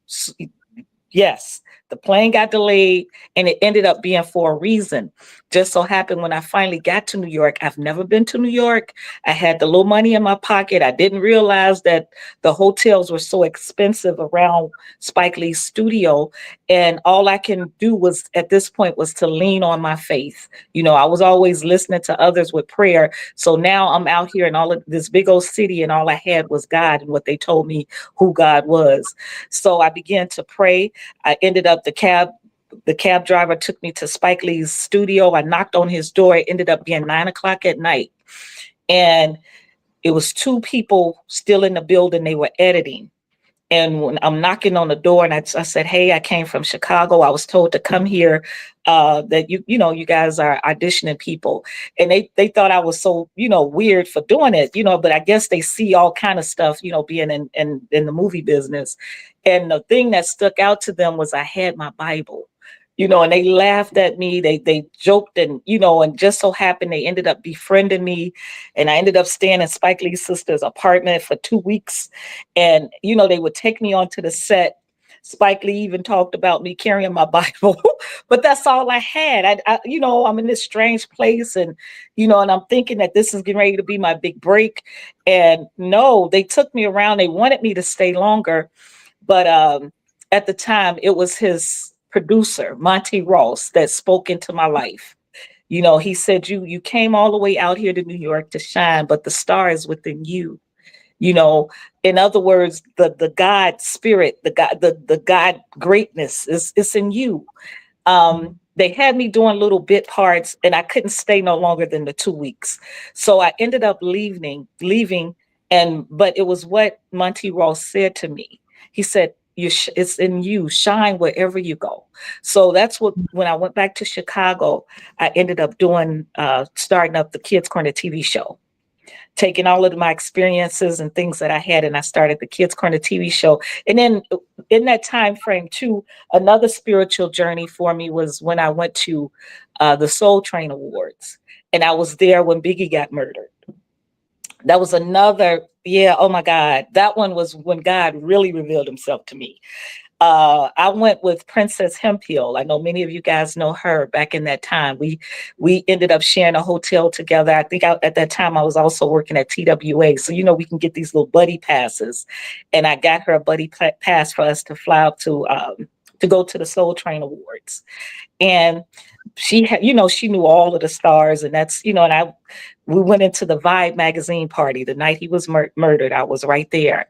yes, the plane got delayed, and it ended up being for a reason. Just so happened when I finally got to New York, I've never been to New York. I had the little money in my pocket. I didn't realize that the hotels were so expensive around Spike Lee's studio. And all I can do was, at this point, was to lean on my faith. I was always listening to others with prayer. So now I'm out here in all of this big old city, and all I had was God and what they told me who God was. So I began to pray. I ended up, the cab driver took me to Spike Lee's studio. I knocked on his door. It ended up being 9 o'clock at night. And it was two people still in the building. They were editing. And when I'm knocking on the door, and I said, hey, I came from Chicago. I was told to come here, that you guys are auditioning people. And they thought I was so, weird for doing it, but I guess they see all kind of stuff, being in the movie business. And the thing that stuck out to them was I had my Bible. And they laughed at me. They joked, and just so happened they ended up befriending me, and I ended up staying in Spike Lee's sister's apartment for 2 weeks. And they would take me onto the set. Spike Lee even talked about me carrying my Bible, but that's all I had. I'm in this strange place, and and I'm thinking that this is getting ready to be my big break. And no, they took me around. They wanted me to stay longer, but at the time it was his producer, Monty Ross, that spoke into my life. He said, you came all the way out here to New York to shine, but the star is within you. In other words, the God spirit, the God greatness is in you. They had me doing little bit parts, and I couldn't stay no longer than the 2 weeks. So I ended up leaving, but it was what Monty Ross said to me. He said, it's in you, shine wherever you go. So that's when I went back to Chicago, I ended up starting up the Kids Corner TV show, taking all of my experiences and things that I had, and I started the Kids Corner TV show. And then in that time frame too, another spiritual journey for me was when I went to the Soul Train Awards, and I was there when Biggie got murdered. That was another, oh my God. That one was when God really revealed himself to me. I went with Princess Hemphill. I know many of you guys know her. Back in that time, we ended up sharing a hotel together. I think at that time I was also working at TWA. So, we can get these little buddy passes. And I got her a buddy pass for us to fly up to go to the Soul Train Awards. And she had, she knew all of the stars, and that's, and we went into the Vibe magazine party the night he was murdered. I was right there.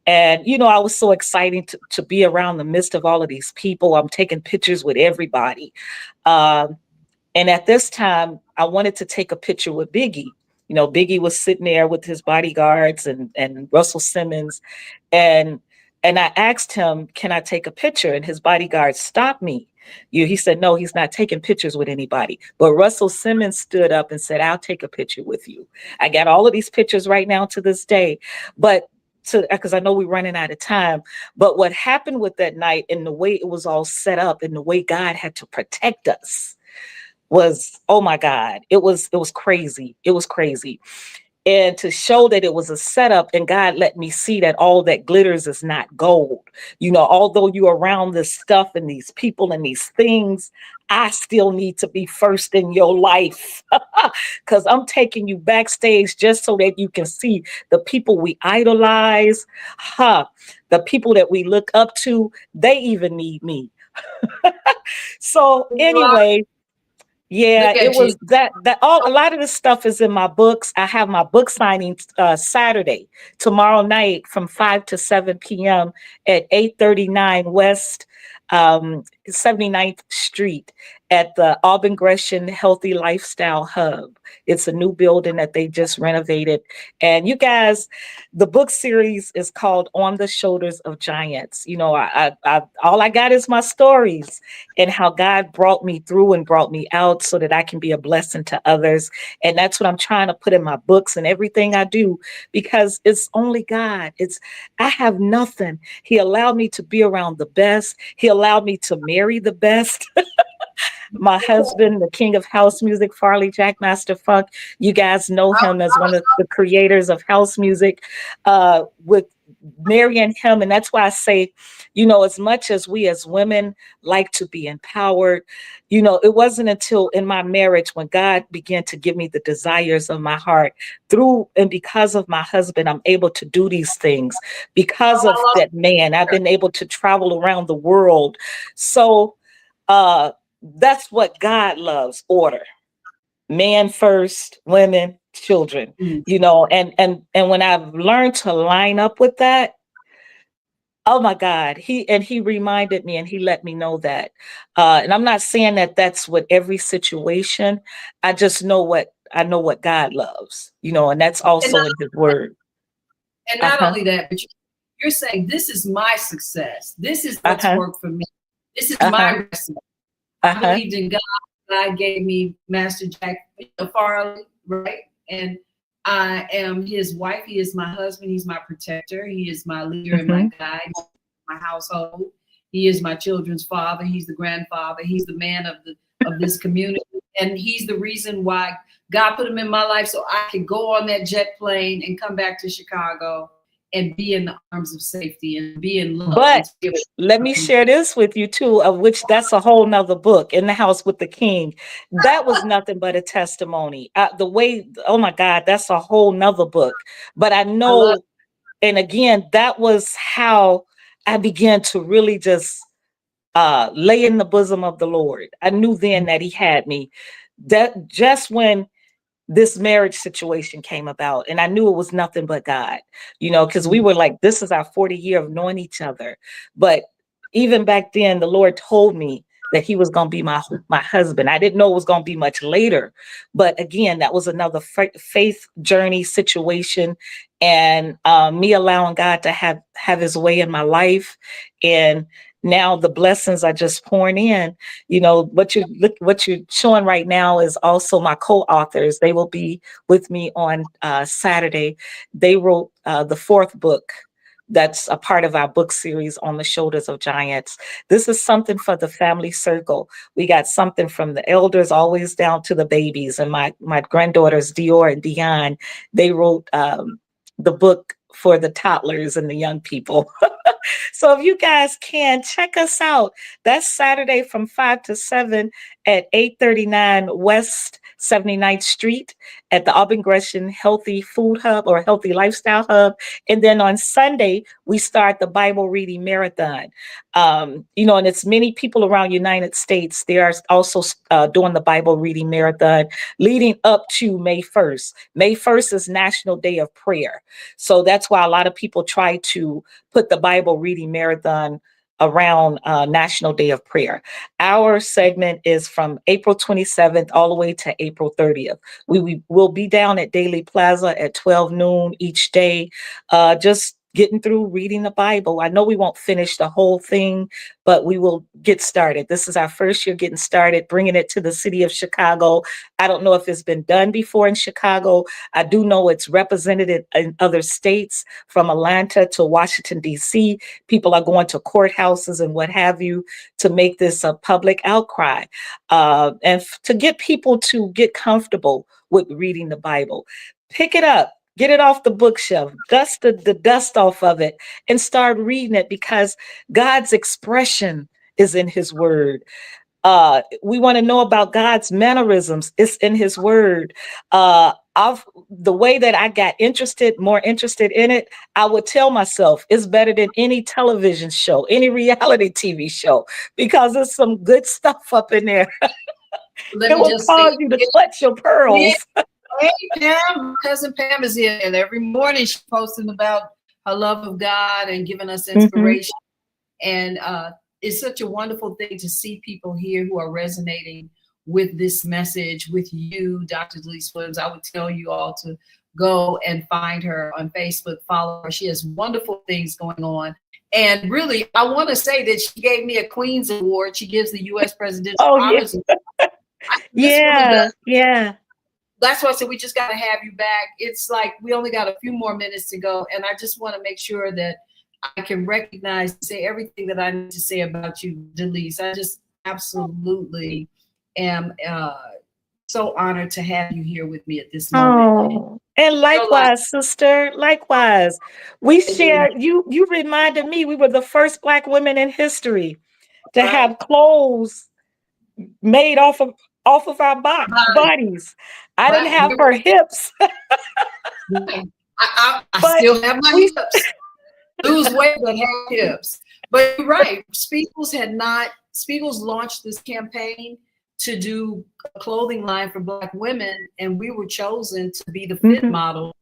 And, I was so excited to be around the midst of all of these people. I'm taking pictures with everybody. And at this time, I wanted to take a picture with Biggie. Biggie was sitting there with his bodyguards and Russell Simmons. And I asked him, can I take a picture? And his bodyguard stopped me. He said, no, he's not taking pictures with anybody. But Russell Simmons stood up and said, I'll take a picture with you. I got all of these pictures right now to this day. But because I know we're running out of time, but what happened with that night and the way it was all set up and the way God had to protect us was, oh my God, it was crazy. It was crazy. and to show that it was a setup, and God let me see that all that glitters is not gold. Although you're around this stuff and these people and these things, I still need to be first in your life, because I'm taking you backstage just so that you can see the people we idolize, the people that we look up to, they even need me. So anyway, yeah, Look it at you. was that a lot of this stuff is in my books. I have my book signing Saturday, tomorrow night from 5 to 7 p.m. at 839 West 79th Street at the Auburn Gresham Healthy Lifestyle Hub. It's a new building that they just renovated. And you guys, the book series is called On the Shoulders of Giants. I all I got is my stories and how God brought me through and brought me out so that I can be a blessing to others. And that's what I'm trying to put in my books and everything I do, because it's only God. I have nothing. He allowed me to be around the best. He allowed me to marry the best. My husband, the king of house music, Farley Jackmaster Funk. You guys know him as one of the creators of house music, with marrying him. And that's why I say, as much as we as women like to be empowered, it wasn't until in my marriage when God began to give me the desires of my heart through and because of my husband, I'm able to do these things. Because of that man, I've been able to travel around the world. So, that's what God loves: order. Man first, women, children. And when I've learned to line up with that, oh my God, he reminded me and he let me know that. And I'm not saying that that's what every situation. I just know what God loves, and that's also in his word. And not only that, but you're saying this is my success. This is what's worked for me. This is my recipe. I believed in God. God gave me Master Jack Farley, right? And I am his wife. He is my husband. He's my protector. He is my leader and my guide, my household. He is my children's father. He's the grandfather. He's the man of this community. And he's the reason why God put him in my life so I could go on that jet plane and come back to Chicago and be in the arms of safety and be in love. But let me share this with you too, of which that's a whole nother book, In the House with the King. That was nothing but a testimony. Oh my God, that's a whole nother book. But I know, and again, that was how I began to really just lay in the bosom of the Lord. I knew then that he had me. That just when this marriage situation came about, and I knew it was nothing but God, because we were like, this is our 40 year of knowing each other. But even back then, the Lord told me that he was going to be my husband. I didn't know it was going to be much later, but again, that was another faith journey situation, and me allowing God to have his way in my life. And now the blessings are just pouring in. What you're showing right now is also my co-authors. They will be with me on Saturday. They wrote the fourth book that's a part of our book series, On the Shoulders of Giants. This is something for the family circle. We got something from the elders always down to the babies. And my granddaughters, Dior and Dion, they wrote the book for the toddlers and the young people. So if you guys can, check us out. That's Saturday from 5 to 7 at 839 West 79th Street at the Auburn Gresham Healthy Food Hub or Healthy Lifestyle Hub. And then on Sunday, we start the Bible reading marathon. And it's many people around the United States. They are also doing the Bible reading marathon leading up to May 1st. May 1st is National Day of Prayer. So that's why a lot of people try to put the Bible reading marathon around National Day of Prayer. Our segment is from April 27th all the way to April 30th. We will be down at Daily Plaza at 12 noon each day, just getting through reading the Bible. I know we won't finish the whole thing, but we will get started. This is our first year getting started, bringing it to the city of Chicago. I don't know if it's been done before in Chicago. I do know it's represented in other states, from Atlanta to Washington, D.C. People are going to courthouses and what have you to make this a public outcry, and to get people to get comfortable with reading the Bible. Pick it up. Get it off the bookshelf, dust the dust off of it, and start reading it, because God's expression is in his word. We want to know about God's mannerisms. It's in his word. The way that I got more interested in it, I would tell myself it's better than any television show, any reality TV show, because there's some good stuff up in there. It will cause you to clutch your pearls. Hey, Pam, cousin Pam is here, and every morning she's posting about her love of God and giving us inspiration. And it's such a wonderful thing to see people here who are resonating with this message, with you, Dr. Delece Williams. I would tell you all to go and find her on Facebook, follow her. She has wonderful things going on. And really, I want to say that she gave me a Queen's Award. She gives the U.S. Presidential Honors. Yeah. That's why I said we just got to have you back. It's like we only got a few more minutes to go. And I just want to make sure that I can recognize and say everything that I need to say about you, Delece. I just absolutely am so honored to have you here with me at this moment. Oh, and likewise, sister, likewise. We shared, you reminded me we were the first Black women in history to have clothes made off of our bodies. I didn't have her hips. I still have my hips. Lose weight but have hips. But you're right. Spiegels launched this campaign to do a clothing line for Black women, and we were chosen to be the fit model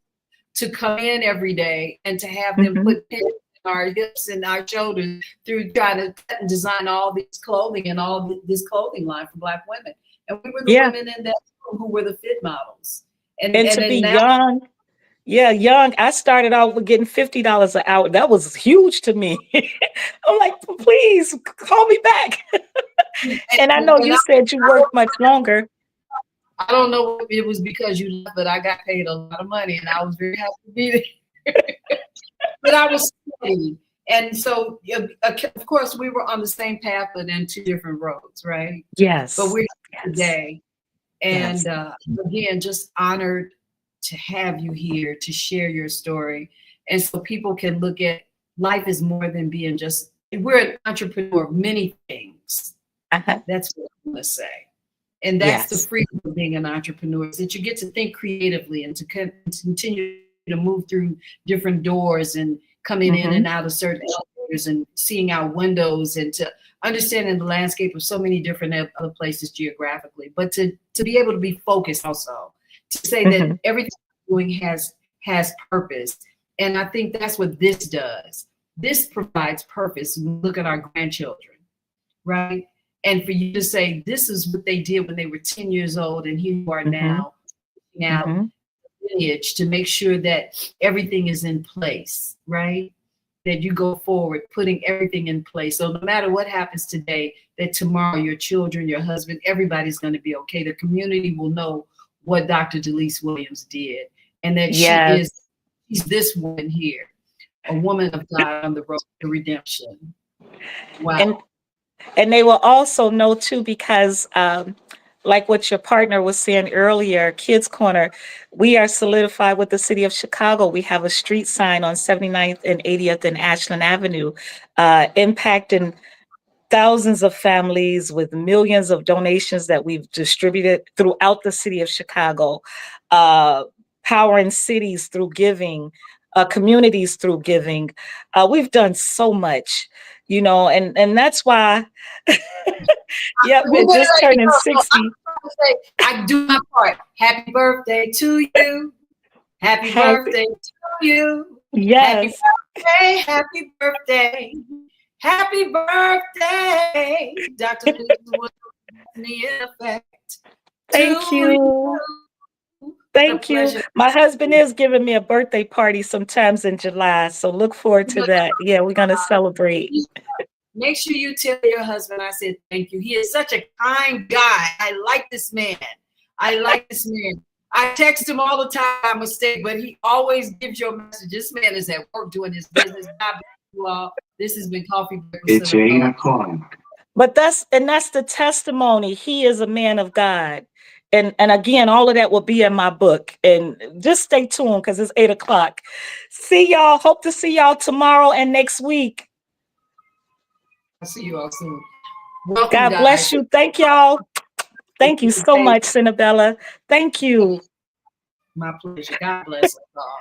to come in every day and to have them put pins in our hips and our shoulders through trying to cut and design all this clothing and all this clothing line for Black women. And we were the women in that room who were the fit models. And to be young. Yeah, young. I started out with getting $50 an hour. That was huge to me. I'm like, please call me back. And I know you said you worked much longer. I don't know if it was because you left, but I got paid a lot of money and I was very happy to be there. But I was steady. And so, of course, we were on the same path, but in two different roads, right? Yes. But we're here today. And again, just honored to have you here to share your story. And so people can look at life as more than being just, we're an entrepreneur of many things. That's what I want to say. And that's the freedom of being an entrepreneur, is that you get to think creatively and to continue to move through different doors and coming in and out of certain elevators and seeing out windows and to understanding the landscape of so many different other places geographically, but to be able to be focused also, to say that everything we're doing has purpose. And I think that's what this does. This provides purpose. Look at our grandchildren, right? And for you to say, this is what they did when they were 10 years old, and here you are now, lineage to make sure that everything is in place, right? That you go forward, putting everything in place. So no matter what happens today, that tomorrow your children, your husband, everybody's going to be okay. The community will know what Dr. Delece Williams did, and that she's this woman here, a woman of God on the road to redemption. Wow. And they will also know too, because like what your partner was saying earlier, Kids Corner, we are solidified with the city of Chicago. We have a street sign on 79th and 80th and Ashland Avenue, impacting thousands of families with millions of donations that we've distributed throughout the city of Chicago, powering cities through giving, communities through giving. We've done so much, and that's why, we're just turning 60. I do my part. Happy birthday to you. Happy birthday to you. Yes. Happy birthday. Happy birthday. Dr. Delece in effect. Thank you. Thank you. My husband is giving me a birthday party sometimes in July, so look forward to that. Yeah, we're going to celebrate. Make sure you tell your husband I said thank you. He is such a kind guy. I like this man. I text him all the time by mistake, but he always gives you a message. This man is at work doing his business. God bless you all. This has been Coffee Break with It's 8 o'clock. But that's the testimony. He is a man of God. And again, all of that will be in my book. And just stay tuned because it's 8 o'clock. See y'all. Hope to see y'all tomorrow and next week. I'll see you all soon. Welcome, God guys. bless you. Thank y'all. Thank you so much, Senabella. Thank you. My pleasure. God bless us all.